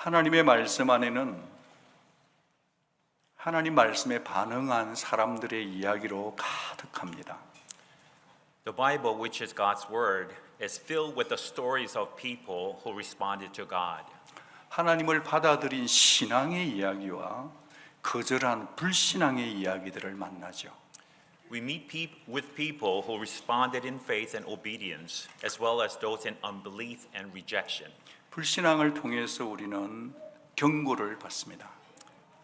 하나님의 말씀 안에는 하나님 말씀에 반응한 사람들의 이야기로 가득합니다. The Bible, which is God's word, is filled with the stories of people who responded to God. 하나님을 받아들인 신앙의 이야기와 거절한 불신앙의 이야기들을 만나죠. We meet with people who responded in faith and obedience, as well as those in unbelief and rejection. 불신앙을 통해서 우리는 경고를 받습니다.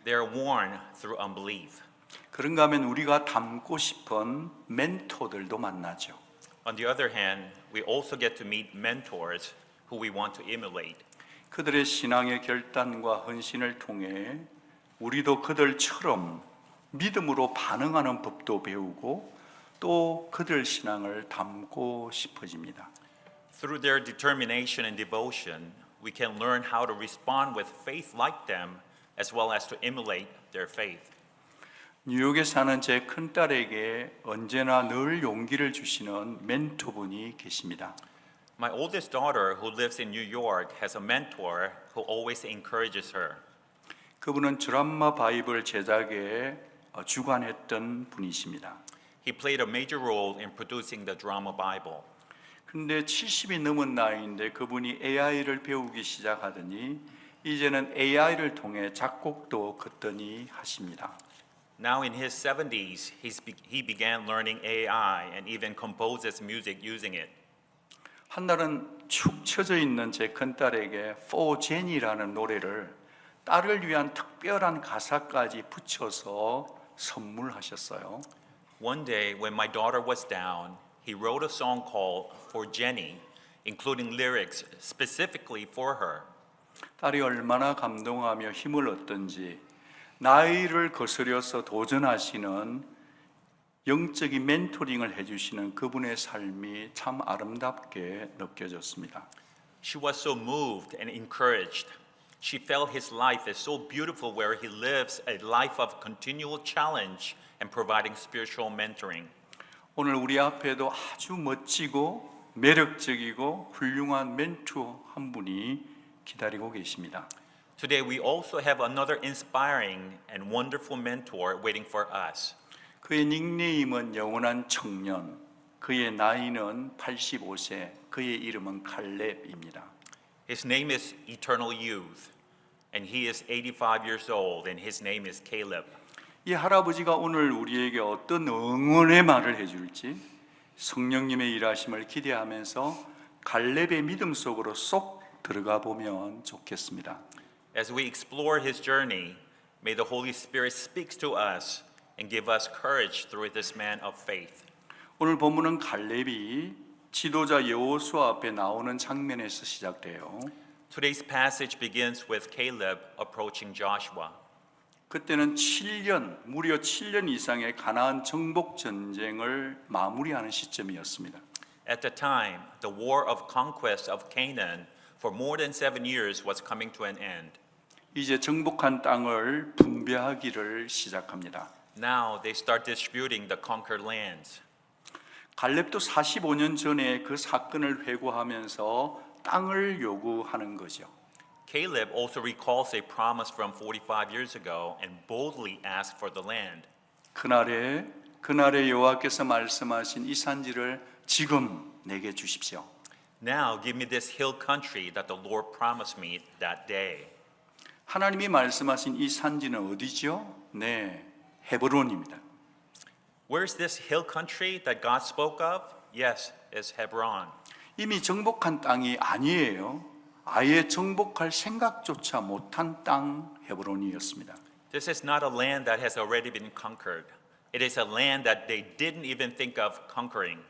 They are warned through unbelief. 그런가 하면 우리가 닮고 싶은 멘토들도 만나죠. On the other hand, we also get to meet mentors who we want to emulate. 그들의 신앙의 결단과 헌신을 통해 우리도 그들처럼 믿음으로 반응하는 법도 배우고 또 그들 신앙을 닮고 싶어집니다. Through their determination and devotion, we can learn how to respond with faith like them, as well as to emulate their faith. 뉴욕에 사는 제 큰딸에게 언제나 늘 용기를 주시는 멘토분이 계십니다. My oldest daughter, who lives in New York, has a mentor who always encourages her. 그분은 드라마 바이블 제작에 주관했던 분이십니다. He played a major role in producing the drama Bible. 그런데 70이 넘은 나이인데 그분이 AI를 배우기 시작하더니 이제는 AI를 통해 작곡도 걷더니 하십니다. Now in his 70s, he began learning AI and even composes music using it. 한 날은 축 처져 있는 제 큰딸에게 For Jenny라는 노래를 딸을 위한 특별한 가사까지 붙여서 선물하셨어요. One day, when my daughter was down, he wrote a song called For Jenny, including lyrics specifically for her. 딸이 얼마나 감동하며 힘을 얻던지 나이를 거스려서 도전하시는 영적인 멘토링을 해주시는 그분의 삶이 참 아름답게 느껴졌습니다. She was so moved and encouraged. She felt his life is so beautiful where he lives a life of continual challenge and providing spiritual mentoring. 오늘 우리 앞에도 아주 멋지고 매력적이고 훌륭한 멘토 한 분이 기다리고 계십니다. Today we also have another inspiring and wonderful mentor waiting for us. 그의 닉네임은 영원한 청년, 그의 나이는 85세, 그의 이름은 칼렙입니다. His name is Eternal Youth, and he is 85 years old, and his name is Caleb. 이 할아버지가 오늘 우리에게 어떤 응원의 말을 해줄지 성령님의 일하심을 기대하면서 갈렙의 믿음 속으로 쏙 들어가 보면 좋겠습니다. As we explore his journey, may the Holy Spirit speak to us and give us courage through this man of faith. 오늘 본문은 갈렙이 지도자 여호수아 앞에 나오는 장면에서 시작돼요. Today's passage begins with Caleb approaching Joshua. 그때는 무려 7년 이상의 가나안 정복 전쟁을 마무리하는 시점이었습니다. At the time, the war of conquest of Canaan for more than 7 years was coming to an end. 이제 정복한 땅을 분배하기를 시작합니다. Now they start distributing the conquered lands. 갈렙도 45년 전에 그 사건을 회고하면서 땅을 요구하는 거죠. Caleb also recalls a promise from 45 years ago and boldly asks for the land. 그날에 여호와께서 말씀하신 이 산지를 지금 내게 주십시오. Now give me this hill country that the Lord promised me that day. 하나님이 말씀하신 이 산지는 어디죠? 네, 헤브론입니다. Where's this hill country that God spoke of? Yes, it's Hebron. 이미 정복한 땅이 아니에요. 아예 정복할 생각조차 못한 땅 헤브론이었습니다. This is not a land that has already been conquered. It is a land that they didn't even think of conquering.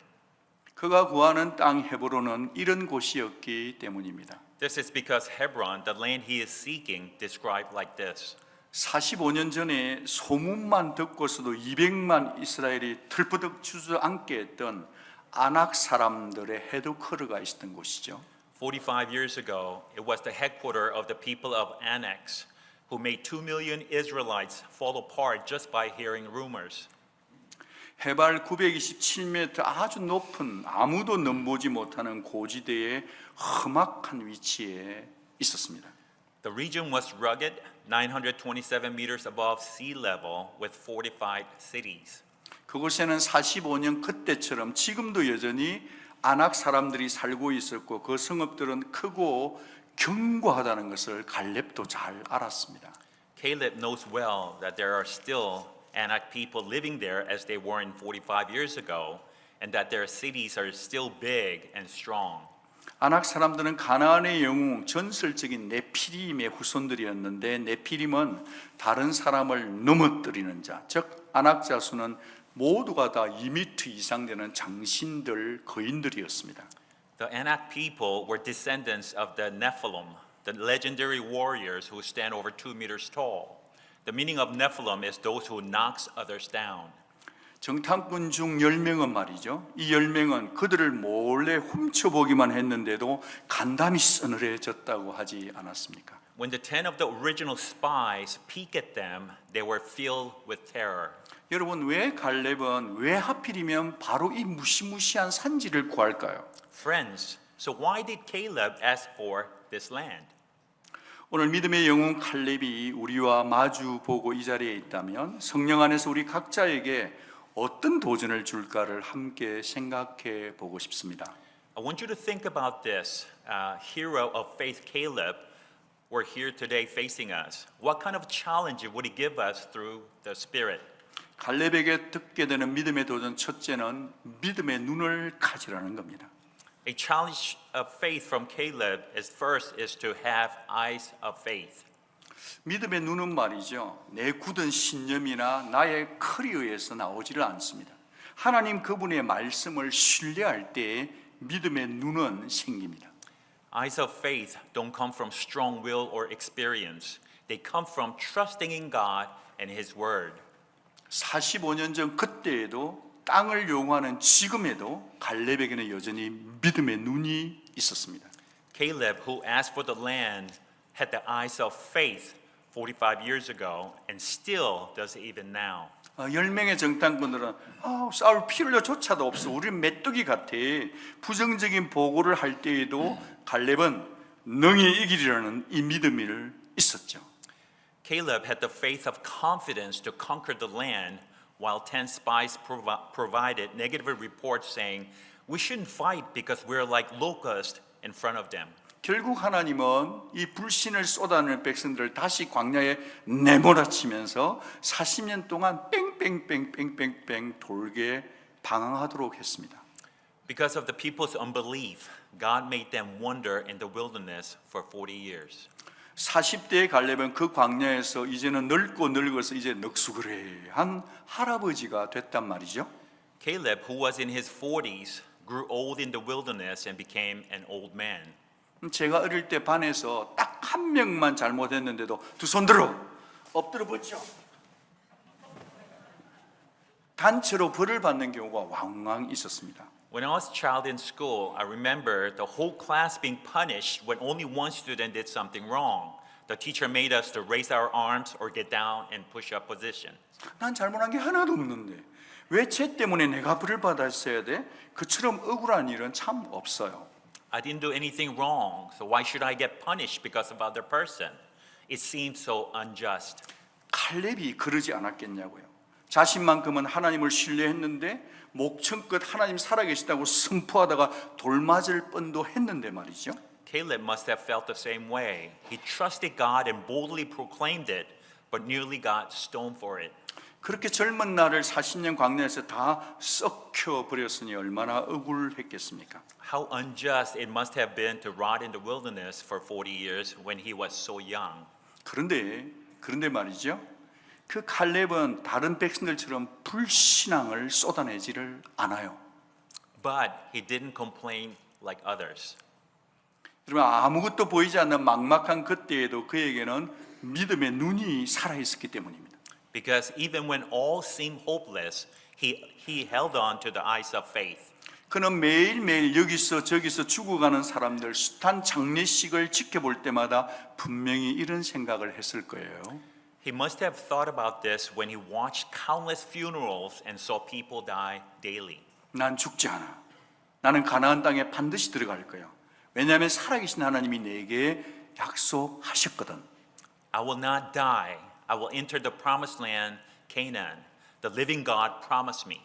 그가 구하는 땅 헤브론은 이런 곳이었기 때문입니다. This is because Hebron, the land he is seeking, described like this. 45년 전에 소문만 듣고서도 200만 이스라엘이 틀뿌덕 주저앉게 했던 아낙 사람들의 헤드쿼터가 있었던 곳이죠. 45 years ago, it was the headquarters of the people of Anak, who made 2 million Israelites fall apart just by hearing rumors. 해발 927m 아주 높은 아무도 넘보지 못하는 고지대의 험악한 위치에 있었습니다. The region was rugged, 927 meters above sea level, with fortified cities. 그곳에는 45년 그때처럼 지금도 여전히 아낙 사람들이 살고 있었고 그 성읍들은 크고 견고하다는 것을 갈렙도 잘 알았습니다. Caleb knows well that there are still Anak people living there as they were in 45 years ago, and that their cities are still big and strong. 아낙 사람들은 가나안의 영웅 전설적인 네피림의 후손들이었는데 네피림은 다른 사람을 넘어뜨리는 자, 즉 아낙 자수는 모두가 다 2m 이상 되는 장신들, 거인들이었습니다. The Anak people were descendants of the Nephilim, the legendary warriors who stand over 2 meters tall. The meaning of Nephilim is those who knocks others down. 정탐꾼 중 10명은 말이죠. 이 10명은 그들을 몰래 훔쳐보기만 했는데도 간담이 서늘해졌다고 하지 않았습니까? When the 10 of the original spies peeked at them, they were filled with terror. 여러분 왜 갈렙은 왜 하필이면 바로 이 무시무시한 산지를 구할까요? Friends, so why did Caleb ask for this land? 오늘 믿음의 영웅 칼렙이 우리와 마주 보고 이 자리에 있다면 성령 안에서 우리 각자에게 어떤 도전을 줄까를 함께 생각해 보고 싶습니다. I want you to think about this. Hero of faith Caleb were here today facing us. What kind of challenge would he give us through the Spirit? 갈렙에게 듣게 되는 믿음의 도전 첫째는 믿음의 눈을 가지라는 겁니다. A challenge of faith from Caleb is first is to have eyes of faith. 믿음의 눈은 말이죠. 내 굳은 신념이나 나의 칼에 의해서 나오지를 않습니다. 하나님 그분의 말씀을 신뢰할 때 믿음의 눈은 생깁니다. Eyes of faith don't come from strong will or experience. They come from trusting in God and His Word. 45년 전 그때에도 땅을 요구하는 지금에도 갈렙에게는 여전히 믿음의 눈이 있었습니다. Caleb, who asked for the land, had the eyes of faith 45 years ago and still does it even now. 10명의 정탐꾼들은 싸울 필요조차도 없어. 우리는 메뚜기 같아. 부정적인 보고를 할 때에도 갈렙은 능히 이기리라는 이 믿음이 있었죠. Caleb had the faith of confidence to conquer the land, while 10 spies provided negative reports saying, we shouldn't fight because we're like locusts in front of them. 결국 하나님은 이 불신을 쏟아내는 백성들을 다시 광야에 내몰아치면서 40년 동안 뺑뺑뺑뺑뺑뺑 돌게 방황하도록 했습니다. Because of the people's unbelief, God made them wander in the wilderness for 40 years. 40대의 갈렙은 그 광야에서 이제는 늙고 늙어서 이제 넉수그레한 할아버지가 됐단 말이죠. Caleb, who was in his 40s, grew old in the wilderness and became an old man. 제가 어릴 때 반에서 딱 한 명만 잘못했는데도 두 손 들어 엎드려 보죠. 단체로 벌을 받는 경우가 왕왕 있었습니다. When I was a child in school, I remember the whole class being punished when only one student did something wrong. The teacher made us to raise our arms or get down and push up position. 난 잘못한 게 하나도 없는데 왜 쟤 때문에 내가 벌을 받았어야 돼? 그처럼 억울한 일은 참 없어요. I didn't do anything wrong, so why should I get punished because of other person? It seems so unjust. 칼렙이 그러지 않았겠냐고요. 자신만큼은 하나님을 신뢰했는데 목청껏 하나님 살아계시다고 선포하다가 돌맞을 뻔도 했는데 말이죠. Caleb must have felt the same way. He trusted God and boldly proclaimed it, but nearly got stoned for it. 그렇게 젊은 날을 40년 광야에서 다 썩혀 버렸으니 얼마나 억울했겠습니까? How unjust it must have been to rot in the wilderness for 40 years when he was so young. 그런데 말이죠. 그 칼렙은 다른 백성들처럼 불신앙을 쏟아내지를 않아요. But he didn't complain like others. 여러분 아무것도 보이지 않는 막막한 그때에도 그에게는 믿음의 눈이 살아 있었기 때문입니다. Because even when all seemed hopeless, he held on to the eyes of faith. 그는 매일매일 여기서 저기서 죽어가는 사람들 숱한 장례식을 지켜볼 때마다 분명히 이런 생각을 했을 거예요. He must have thought about this when he watched countless funerals and saw people die daily. 난 죽지 않아. 나는 가나안 땅에 반드시 들어갈 거야. 왜냐하면 살아계신 하나님이 내게 약속하셨거든. I will not die. I will enter the promised land, Canaan. The living God promised me.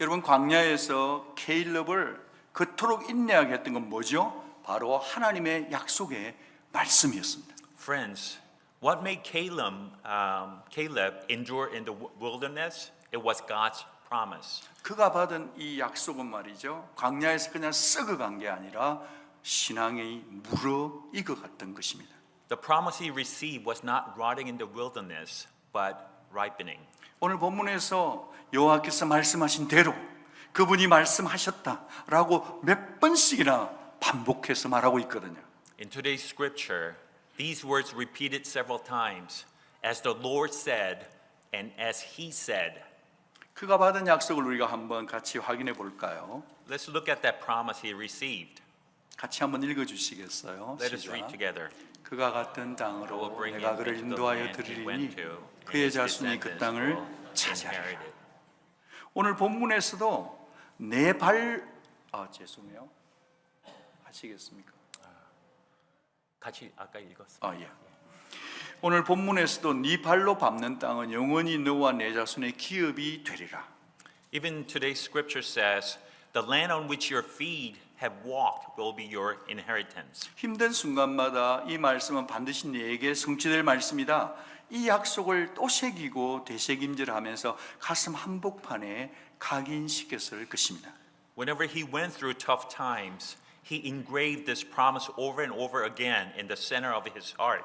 여러분 광야에서 케일럽을 그토록 인내하게 했던 건 뭐죠? 바로 하나님의 약속의 말씀이었습니다. Friends, what made Caleb endure in the wilderness? It was God's promise. 그가 받은 이 약속은 말이죠. 광야에서 그냥 썩어간 게 아니라 신앙이 무르익어갔던 것입니다. The promise he received was not rotting in the wilderness, but ripening. 오늘 본문에서 여호와께서 말씀하신 대로 그분이 말씀하셨다라고 몇 번씩이나 반복해서 말하고 있거든요. In today's scripture, these words repeated several times, as the Lord said and as he said. 그가 받은 약속을 우리가 한번 같이 확인해 볼까요? Let's look at that promise he received. 같이 한번 읽어 주시겠어요? Let us read together. 그가 갔던 I will 땅으로 bring 내가 him 그를 into the 인도하여 land he went 드리리니 to, and 그의 his 자손이 그 descendants 땅을 will 차지하리라. inherit it. 오늘 본문에서도 죄송해요. 하시겠습니까? 같이 아까 읽었어요. 예. 오늘 본문에서도 네 발로 밟는 땅은 영원히 너와 내 자손의 기업이 되리라. Even today's scripture says, the land on which your feet have walked will be your inheritance. 힘든 순간마다 이 말씀은 반드시 내게 성취될 말씀이다. 이 약속을 또 새기고 되새김질하면서 가슴 한복판에 각인시켰을 것입니다. Whenever he went through tough times, he engraved this promise over and over again in the center of his heart.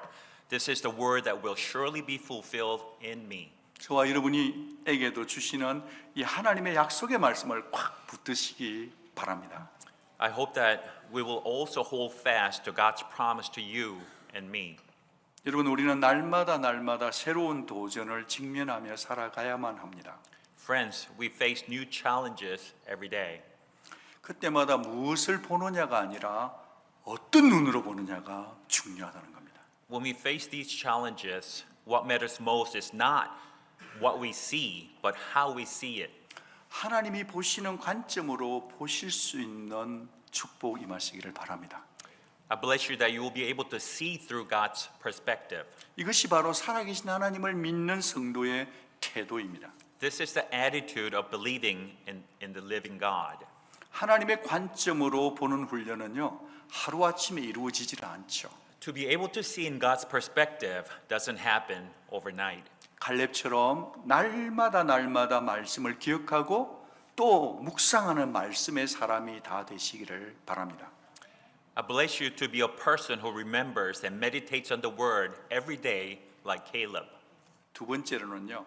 This is the word that will surely be fulfilled in me. 저와 여러분에게도 주시는 이 하나님의 약속의 말씀을 꽉 붙드시기 바랍니다. I hope that we will also hold fast to God's promise to you and me. 여러분 우리는 날마다 새로운 도전을 직면하며 살아가야만 합니다. Friends, we face new challenges every day. 그때마다 무엇을 보느냐가 아니라 어떤 눈으로 보느냐가 중요하다는 겁니다. When we face these challenges, what matters most is not what we see, but how we see it. 하나님이 보시는 관점으로 보실 수 있는 축복 임하시기를 바랍니다. I bless you that you will be able to see through God's perspective. 이것이 바로 살아계신 하나님을 믿는 성도의 태도입니다. This is the attitude of believing in the living God. 하나님의 관점으로 보는 훈련은요 하루아침에 이루어지질 않죠. To be able to see in God's perspective doesn't happen overnight. 갈렙처럼 날마다 말씀을 기억하고 또 묵상하는 말씀의 사람이 다 되시기를 바랍니다. I bless you to be a person who remembers and meditates on the word every day like Caleb. 두 번째로는요.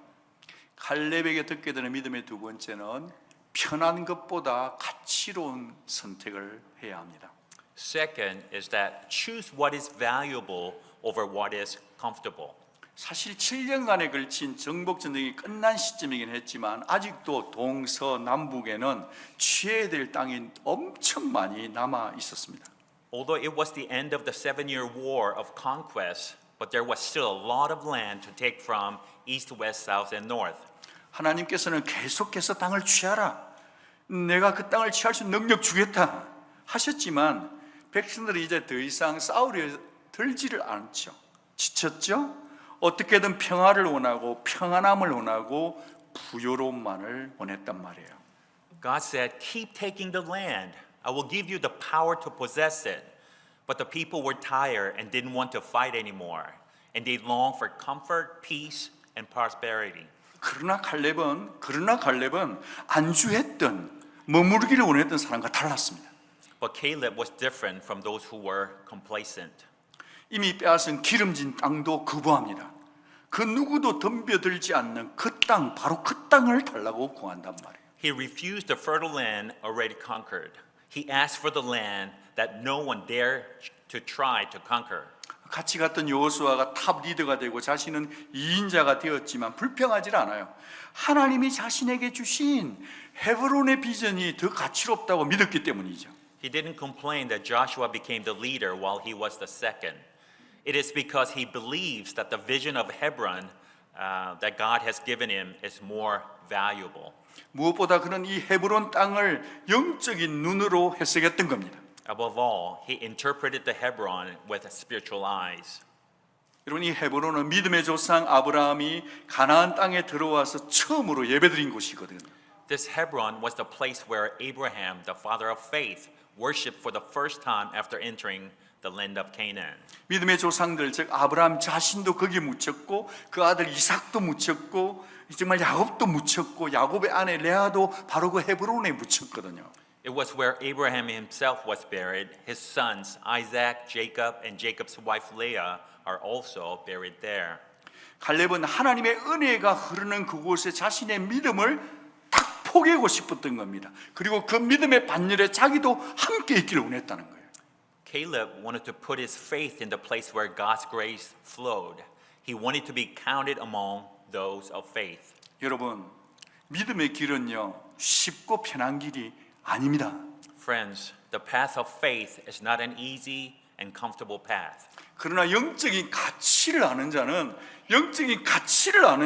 갈렙에게 듣게 되는 믿음의 두 번째는 편한 것보다 가치로운 선택을 해야 합니다. Second is that choose what is valuable over what is comfortable. 사실 7년간에 걸친 정복 전쟁이 끝난 시점이긴 했지만 아직도 동서남북에는 취해야 될 땅이 엄청 많이 남아 있었습니다. Although it was the end of the 7-year war of conquest, but there was still a lot of land to take from east, west, south, and north. 하나님께서는 계속해서 땅을 취하라. 내가 그 땅을 취할 수 있는 능력 주겠다 하셨지만 백성들이 이제 더 이상 싸우려 들지를 않죠. 지쳤죠? 어떻게든 평화를 원하고 평안함을 원하고 부요로움만을 원했단 말이에요. God said, keep taking the land. I will give you the power to possess it. But the people were tired and didn't want to fight anymore. And they longed for comfort, peace, and prosperity. 그러나 갈렙은 안주했던 머무르기를 원했던 사람과 달랐습니다. But Caleb was different from those who were complacent. 이미 빼앗은 기름진 땅도 거부합니다. 그 누구도 덤벼들지 않는 그 땅, 바로 그 땅을 달라고 구한단 말이에요. He refused the fertile land already conquered. He asked for the land that no one dared to try to conquer. 같이 갔던 여호수아가 탑 리더가 되고 자신은 2인자가 되었지만 불평하지 않아요. 하나님이 자신에게 주신 헤브론의 비전이 더 가치롭다고 믿었기 때문이죠. He didn't complain that Joshua became the leader while he was the second. It is because he believes that the vision of Hebron that God has given him is more valuable. 무엇보다 그는 이 헤브론 땅을 영적인 눈으로 해석했던 겁니다. Above all, he interpreted the Hebron with spiritual eyes. 여러분, 이 헤브론은 믿음의 조상 아브라함이 가나안 땅에 들어와서 처음으로 예배드린 곳이거든요. This Hebron was the place where Abraham, the father of faith, worshipped for the first time after entering the land of Canaan. 믿음의 조상들, 즉 아브라함 자신도 거기에 묻혔고 그 아들 이삭도 묻혔고 정말 야곱도 묻혔고 야곱의 아내 레아도 바로 그 헤브론에 묻혔거든요. It was where Abraham himself was buried. His sons, Isaac, Jacob, and Jacob's wife Leah are also buried there. 갈렙은 하나님의 은혜가 흐르는 그곳에 자신의 믿음을 딱 포개고 싶었던 겁니다. 그리고 그 믿음의 반열에 자기도 함께 있기를 원했다는 거예요. Caleb wanted to put his faith in the place where God's grace flowed. He wanted to be counted among those of faith. 여러분, 믿음의 길은요 쉽고 편한 길이 아닙니다. Friends, the path of faith is not an easy and comfortable path. 그러나 영적인 가치를 아는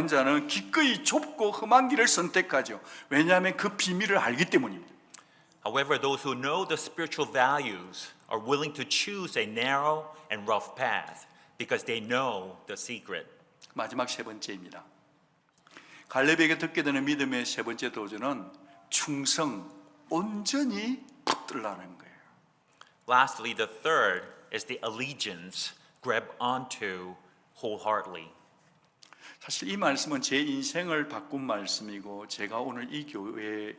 자는 기꺼이 좁고 험한 길을 선택하죠. 왜냐하면 그 비밀을 알기 때문입니다. However, those who know the spiritual values are willing to choose a narrow and rough path because they know the secret. 마지막 세 번째입니다. 갈렙에게 듣게 되는 믿음의 세 번째 도전은 충성, 온전히 붙들라는 거예요. Lastly, the third is the allegiance, grab onto wholeheartedly. 사실 이 말씀은 제 인생을 바꾼 말씀이고 제가 오늘 이 교회에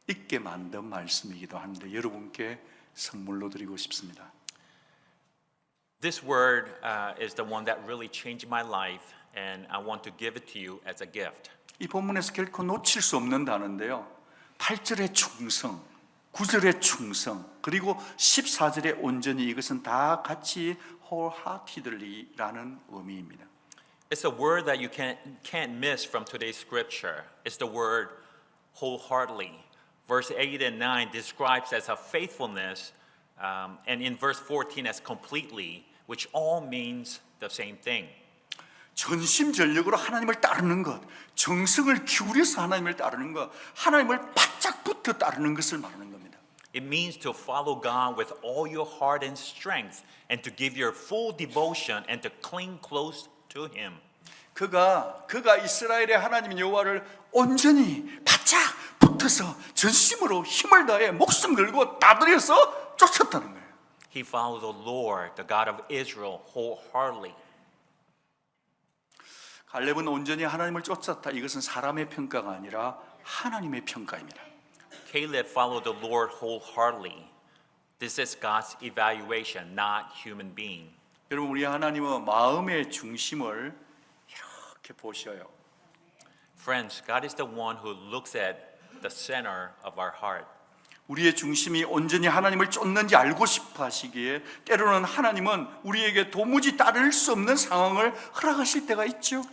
있게 만든 말씀이기도 한데 여러분께 선물로 드리고 싶습니다. This word is the one that really changed my life, and I want to give it to you as a gift. 이 본문에서 결코 놓칠 수 없는 단어인데요. 8절의 충성, 9절의 충성, 그리고 14절의 온전히 이것은 다 같이 wholeheartedly라는 의미입니다. It's a word that you can't miss from today's scripture. It's the word wholeheartedly. Verse 8 and 9 describes as a faithfulness, and in verse 14 as completely, which all means the same thing. 전심전력으로 하나님을 따르는 것, 정성을 기울여서 하나님을 따르는 것, 하나님을 바짝 붙어 따르는 것을 말하는 겁니다. It means to follow God with all your heart and strength, and to give your full devotion and to cling close to Him. 그가 이스라엘의 하나님 여호와를 온전히 바짝 붙어서 전심으로 힘을 다해 목숨 걸고 다 들여서 쫓았다는 거예요. He followed the Lord, the God of Israel, wholeheartedly. 갈렙은 온전히 하나님을 쫓았다. 이것은 사람의 평가가 아니라 하나님의 평가입니다. Caleb followed the Lord wholeheartedly. This is God's evaluation, not human being. 여러분, 우리 하나님은 마음의 중심을 이렇게 보셔요. Friends, God is the one who looks at the center of our heart. 우리의 중심이 온전히 하나님을 쫓는지 알고 싶어 하시기에 때로는 하나님은 우리에게 도무지 따를 수 없는 상황을 허락하실 때가 있죠.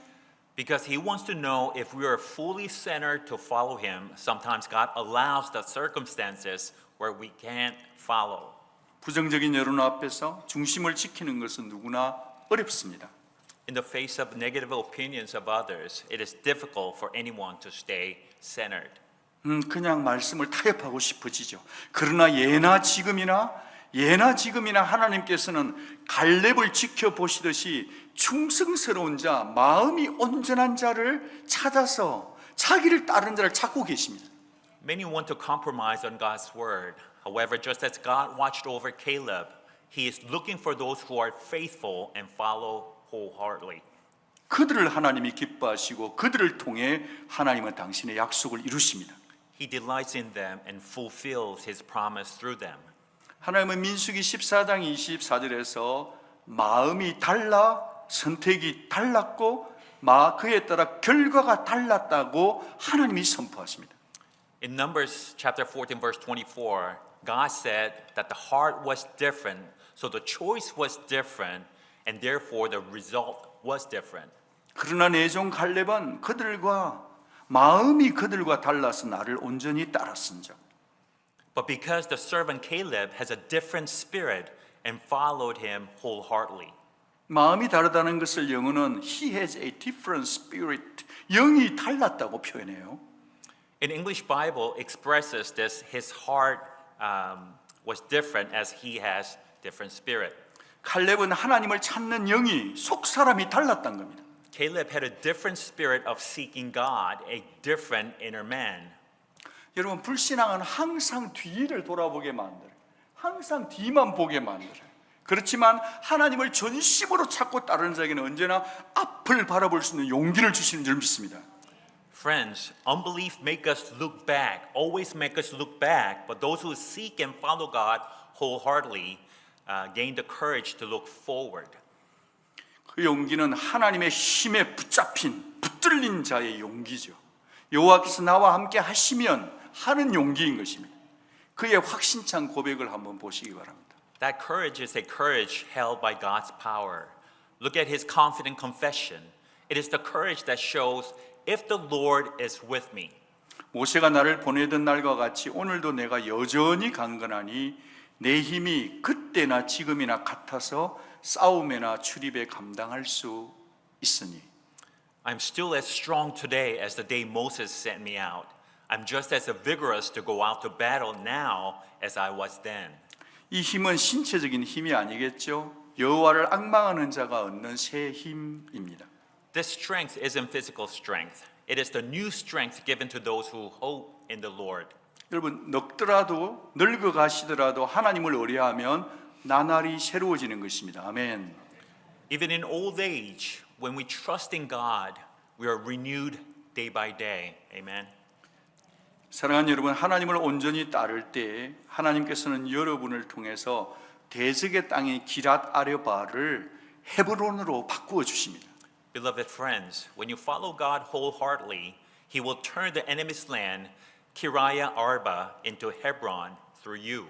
Because He wants to know if we are fully centered to follow Him. Sometimes God allows the circumstances where we can't follow. 부정적인 여론 앞에서 중심을 지키는 것은 누구나 어렵습니다. In the face of negative opinions of others, it is difficult for anyone to stay centered. 그냥 말씀을 타협하고 싶어지죠. 그러나 예나 지금이나 하나님께서는 갈렙을 지켜보시듯이 충성스러운 자, 마음이 온전한 자를 찾아서 자기를 따르는 자를 찾고 계십니다. Many want to compromise on God's word. However, just as God watched over Caleb, He is looking for those who are faithful and follow wholeheartedly. 그들을 하나님이 기뻐하시고 그들을 통해 하나님은 당신의 약속을 이루십니다. He delights in them and fulfills His promise through them. 하나님은 민수기 14장 24절에서 마음이 달라 선택이 달랐고 그에 따라 결과가 달랐다고 하나님이 선포하십니다. In Numbers chapter 14 verse 24, God said that the heart was different, so the choice was different, and therefore the result was different. 그러나 내 종 갈렙은 마음이 그들과 달라서 나를 온전히 따랐은즉. But because the servant Caleb has a different spirit and followed him wholeheartedly. 마음이 다르다는 것을 영어는 he has a different spirit. 영이 달랐다고 표현해요. In English Bible expresses this, his heart was different as he has different spirit. 칼렙은 하나님을 찾는 영이 속 사람이 달랐던 겁니다. Caleb had a different spirit of seeking God, a different inner man. 여러분 불신앙은 항상 뒤를 돌아보게 만들어요. 항상 뒤만 보게 만들어요. 그렇지만 하나님을 전심으로 찾고 따르는 자에게는 언제나 앞을 바라볼 수 있는 용기를 주시는 줄 믿습니다. Friends, unbelief make us look back, always make us look back, but those who seek and follow God wholeheartedly gain the courage to look forward. 그 용기는 하나님의 힘에 붙들린 자의 용기죠. 여호와께서 나와 함께 하시면 하는 용기인 것입니다. 그의 확신찬 고백을 한번 보시기 바랍니다. That courage is a courage held by God's power. Look at his confident confession. It is the courage that shows if the Lord is with me. 모세가 나를 보내던 날과 같이 오늘도 내가 여전히 강건하니 내 힘이 그때나 지금이나 같아서 싸움에나 출입에 감당할 수 있으니. I'm still as strong today as the day Moses sent me out. I'm just as vigorous to go out to battle now as I was then. 이 힘은 신체적인 힘이 아니겠죠. 여호와를 앙망하는 자가 얻는 새 힘입니다. This strength isn't physical strength. It is the new strength given to those who hope in the Lord. 여러분 늙더라도 늙어 가시더라도 하나님을 의뢰하면 나날이 새로워지는 것입니다. 아멘. Even in old age, when we trust in God, we are renewed day by day. Amen. 사랑하는 여러분, 하나님을 온전히 따를 때 하나님께서는 여러분을 통해서 대적의 땅의 기랏 아르바를 헤브론으로 바꾸어 주십니다. Beloved friends, when you follow God wholeheartedly, He will turn the enemy's land, Kiriath Arba, into Hebron through you.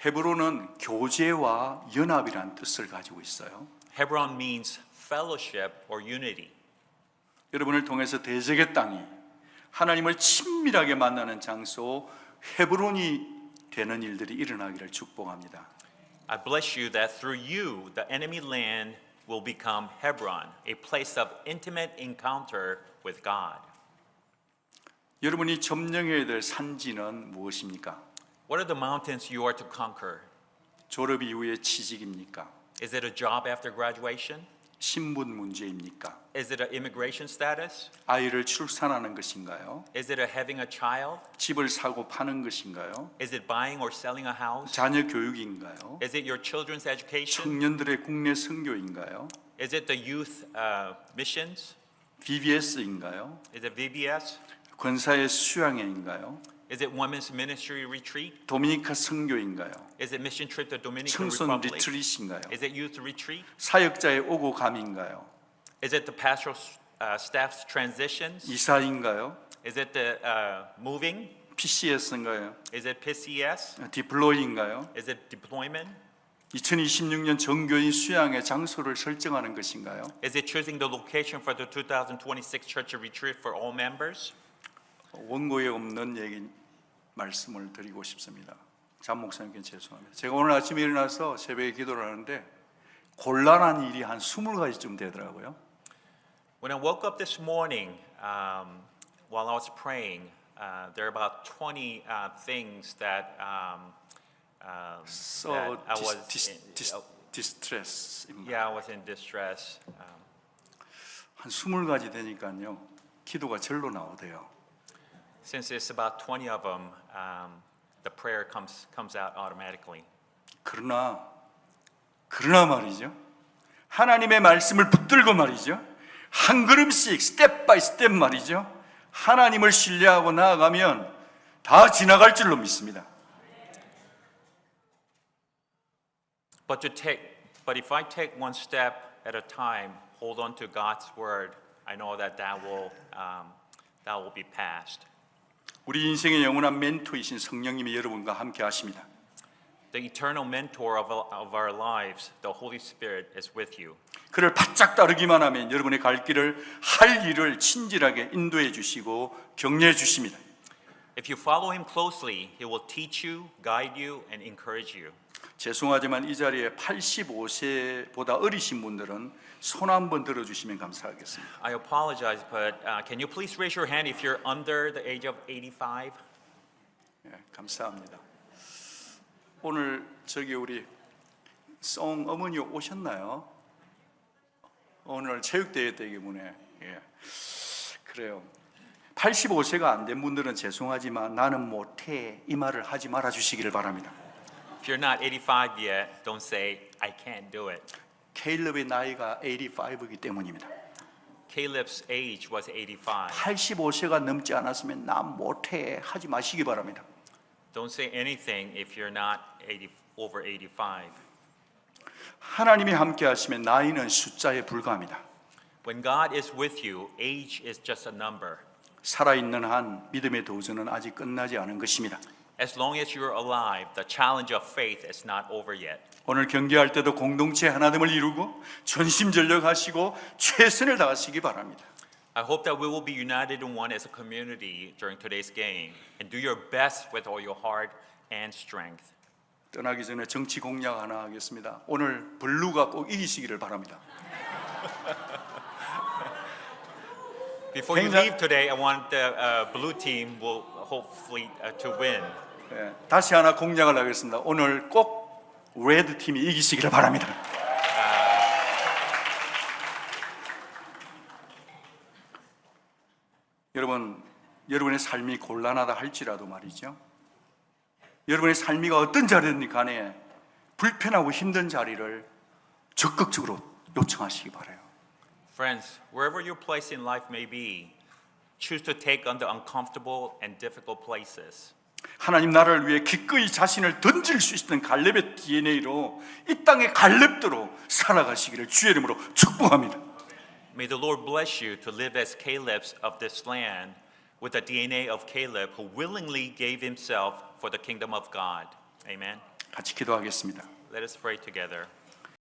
헤브론은 교제와 연합이라는 뜻을 가지고 있어요. Hebron means fellowship or unity. 여러분을 통해서 대적의 땅이 하나님을 친밀하게 만나는 장소 헤브론이 되는 일들이 일어나기를 축복합니다. I bless you that through you, the enemy land will become Hebron, a place of intimate encounter with God. 여러분이 점령해야 될 산지는 무엇입니까? What are the mountains you are to conquer? 졸업 이후의 취직입니까? Is it a job after graduation? 신분 문제입니까? Is it an immigration status? 아이를 출산하는 것인가요? Is it a having a child? 집을 사고 파는 것인가요? Is it buying or selling a house? 자녀 교육인가요? Is it your children's education? 청년들의 국내 선교인가요? Is it the youth missions? BBS인가요? Is it VBS? 권사의 수양회인가요? Is it women's ministry retreat? 도미니카 선교인가요? Is it mission trip to Dominican 청소년 Republic? 리트릿인가요? Is it youth retreat? 사역자의 오고 감인가요? Is it the pastoral staff's transitions? 이사인가요? Is it the moving? PCS인가요? Is it PCS? 디플로이인가요? Is it deployment? 2026년 정교인 수양의 장소를 설정하는 것인가요? Is it choosing the location for the 2026 church retreat for all members? 원고에 없는 얘기 말씀을 드리고 싶습니다. 장 목사님께 죄송합니다. 제가 오늘 아침에 일어나서 새벽에 기도를 하는데 곤란한 일이 한 20가지쯤 되더라고요. When I woke up this morning, while I was praying, there are about 20 things that So that I was distress. yeah, I was in distress. 한 20가지 되니까요. 기도가 절로 나오대요. Since it's about 20 of them, the prayer comes out automatically. 그러나 말이죠. 하나님의 말씀을 붙들고 말이죠. 한 걸음씩 스텝 바이 스텝 말이죠. 하나님을 신뢰하고 나아가면 다 지나갈 줄로 믿습니다. But if I take one step at a time, hold on to God's word, I know that will be passed. 우리 인생의 영원한 멘토이신 성령님이 여러분과 함께 하십니다. The eternal mentor of our lives, the Holy Spirit, is with you. 그를 바짝 따르기만 하면 여러분의 갈 길을 할 일을 친절하게 인도해 주시고 격려해 주십니다. If you follow him closely, he will teach you, guide you, and encourage you. 죄송하지만 이 자리에 85세보다 어리신 분들은 손 한번 들어주시면 감사하겠습니다. I apologize, but can you please raise your hand if you're under the age of 85? 예, 감사합니다. 오늘 저기 우리 송 어머니 오셨나요? 오늘 체육대회 때문에 예. 그래요. 85세가 안 된 분들은 죄송하지만 나는 못해 이 말을 하지 말아 주시기를 바랍니다. If you're not 85 yet, don't say, I can't do it. 케일럽의 나이가 85이기 때문입니다. Caleb's age was 85. 85세가 넘지 않았으면 나 못해 하지 마시기 바랍니다. Don't say anything if you're not over 85. 하나님이 함께 하시면 나이는 숫자에 불과합니다. When God is with you, age is just a number. 살아있는 한 믿음의 도전은 아직 끝나지 않은 것입니다. As long as you're alive, the challenge of faith is not over yet. 오늘 경기할 때도 공동체 하나됨을 이루고 전심전력하시고 최선을 다하시기 바랍니다. I hope that we will be united in one as a community during today's game and do your best with all your heart and strength. 떠나기 전에 정치 공약 하나 하겠습니다. 오늘 블루가 꼭 이기시기를 바랍니다. Before you 굉장히- leave today, I want the blue team will hopefully to win. 예, 다시 하나 공약을 하겠습니다. 오늘 꼭 레드 팀이 이기시기를 바랍니다. 여러분, 여러분의 삶이 곤란하다 할지라도 말이죠. 여러분의 삶이 어떤 자리든 간에 불편하고 힘든 자리를 적극적으로 요청하시기 바라요. Friends, wherever your place in life may be, choose to take on the uncomfortable and difficult places. 하나님 나라를 위해 기꺼이 자신을 던질 수 있는 갈렙의 DNA로 이 땅의 갈렙대로 살아가시기를 주의 이름으로 축복합니다. May the Lord bless you to live as Caleb's of this land with the DNA of Caleb who willingly gave himself for the kingdom of God. Amen. 같이 기도하겠습니다. Let us pray together.